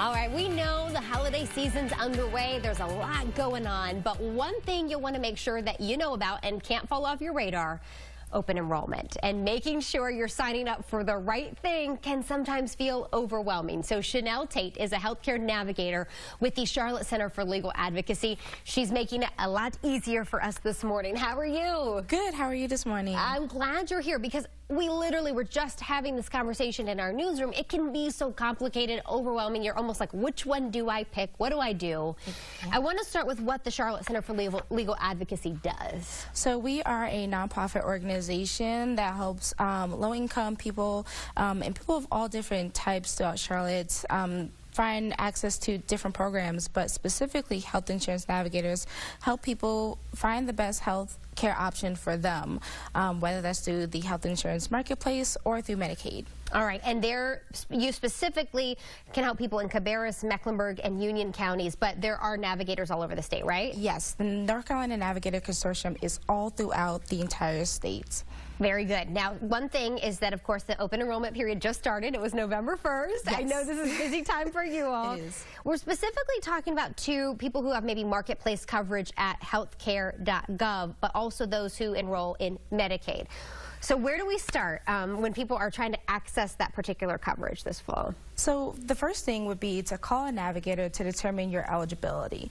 All right, we know the holiday season's underway. There's a lot going on, but one thing you'll want to make sure that you know about and can't fall off your radar: open enrollment. And making sure you're signing up for the right thing can sometimes feel overwhelming. So Shanelle Tate is a healthcare navigator with the Charlotte Center for Legal Advocacy. She's making it a lot easier for us this morning. How are you? Good. How are you this morning? I'm glad you're here because we literally were just having this conversation in our newsroom. It can be so complicated, overwhelming. You're almost like, which one do I pick? What do I do? I want to start with what the Charlotte Center for Legal Advocacy does. So we are a nonprofit organization that helps low-income people and people of all different types throughout Charlotte find access to different programs, but specifically health insurance navigators help people find the best health care option for them, whether that's through the health insurance marketplace or through Medicaid. All right, and you specifically can help people in Cabarrus, Mecklenburg, and Union counties, but there are navigators all over the state, right? Yes, the North Carolina Navigator Consortium is all throughout the entire state. Very good. Now, one thing is that, of course, the open enrollment period just started. It was November 1st. Yes. I know this is a busy time for you all. It is. We're specifically talking about two people who have maybe marketplace coverage at healthcare.gov, but also those who enroll in Medicaid. So where do we start when people are trying to access that particular coverage this fall? So the first thing would be to call a navigator to determine your eligibility.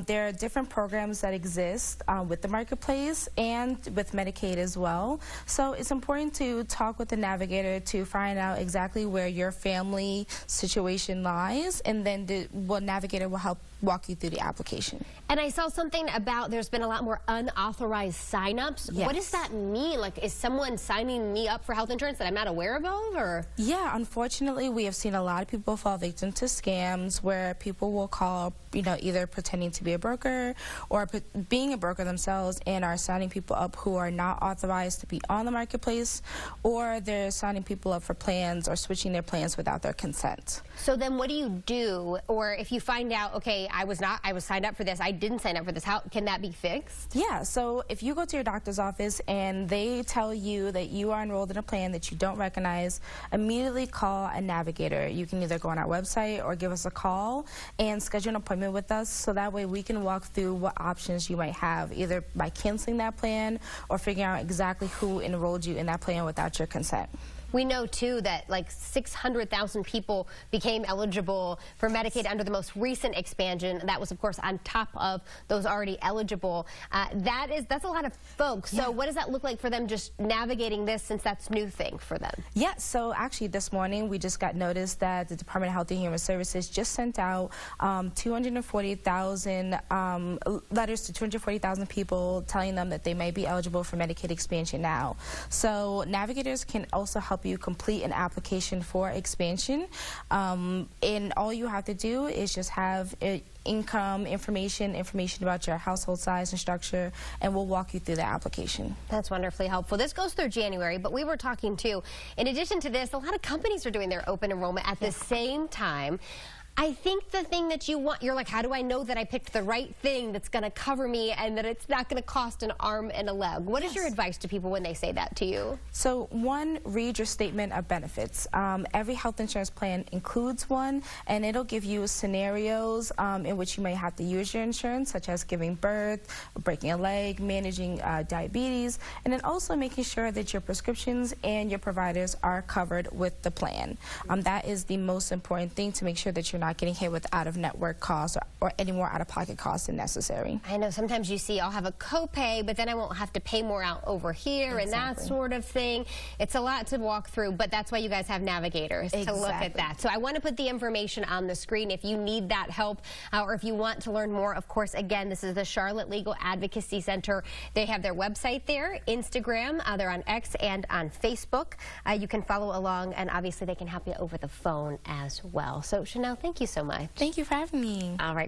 There are different programs that exist with the marketplace and with Medicaid as well. So it's important to talk with the navigator to find out exactly where your family situation lies, and then the navigator will help walk you through the application. And I saw something about there's been a lot more unauthorized signups. Yes. What does that mean? Like, is someone signing me up for health insurance that I'm not aware of, or? Yeah, unfortunately, we have seen a lot of people fall victim to scams where people will call, either pretending to be a broker or being a broker themselves and are signing people up who are not authorized to be on the marketplace, or they're signing people up for plans or switching their plans without their consent. So then what do you do? Or if you find out, okay, I was signed up for this, I didn't sign up for this, how can that be fixed? Yeah, so if you go to your doctor's office and they tell you that you are enrolled in a plan that you don't recognize, immediately call a navigator. You can either go on our website or give us a call and schedule an appointment with us, so that way we can walk through what options you might have, either by canceling that plan or figuring out exactly who enrolled you in that plan without your consent. We know, too, that like 600,000 people became eligible for Medicaid under the most recent expansion. That was, of course, on top of those already eligible. That's a lot of folks. Yeah. So what does that look like for them just navigating this, since that's a new thing for them? Yeah, so actually this morning we just got notice that the Department of Health and Human Services just sent out 240,000 letters to 240,000 people telling them that they may be eligible for Medicaid expansion now. So navigators can also help you complete an application for expansion, and all you have to do is just have income information about your household size and structure, and we'll walk you through the application. That's wonderfully helpful. This goes through January, but we were talking too, in addition to this, a lot of companies are doing their open enrollment at the same time. I think the thing that you want, you're like, how do I know that I picked the right thing that's going to cover me and that it's not going to cost an arm and a leg? What is your advice to people when they say that to you? So one, read your statement of benefits. Every health insurance plan includes one, and it'll give you scenarios in which you may have to use your insurance, such as giving birth, breaking a leg, managing diabetes, and then also making sure that your prescriptions and your providers are covered with the plan. That is the most important thing, to make sure that you're not getting hit with out-of-network costs or any more out-of-pocket costs than necessary. I know sometimes you see I'll have a copay, but then I won't have to pay more out over here, and that sort of thing. It's a lot to walk through, but that's why you guys have navigators to look at that. So I want to put the information on the screen if you need that help, or if you want to learn more. Of course, again, this is the Charlotte Legal Advocacy Center. They have their website there, Instagram, they're on X and on Facebook. You can follow along, and obviously they can help you over the phone as well. So Shanelle, thank you so much. Thank you for having me. All right.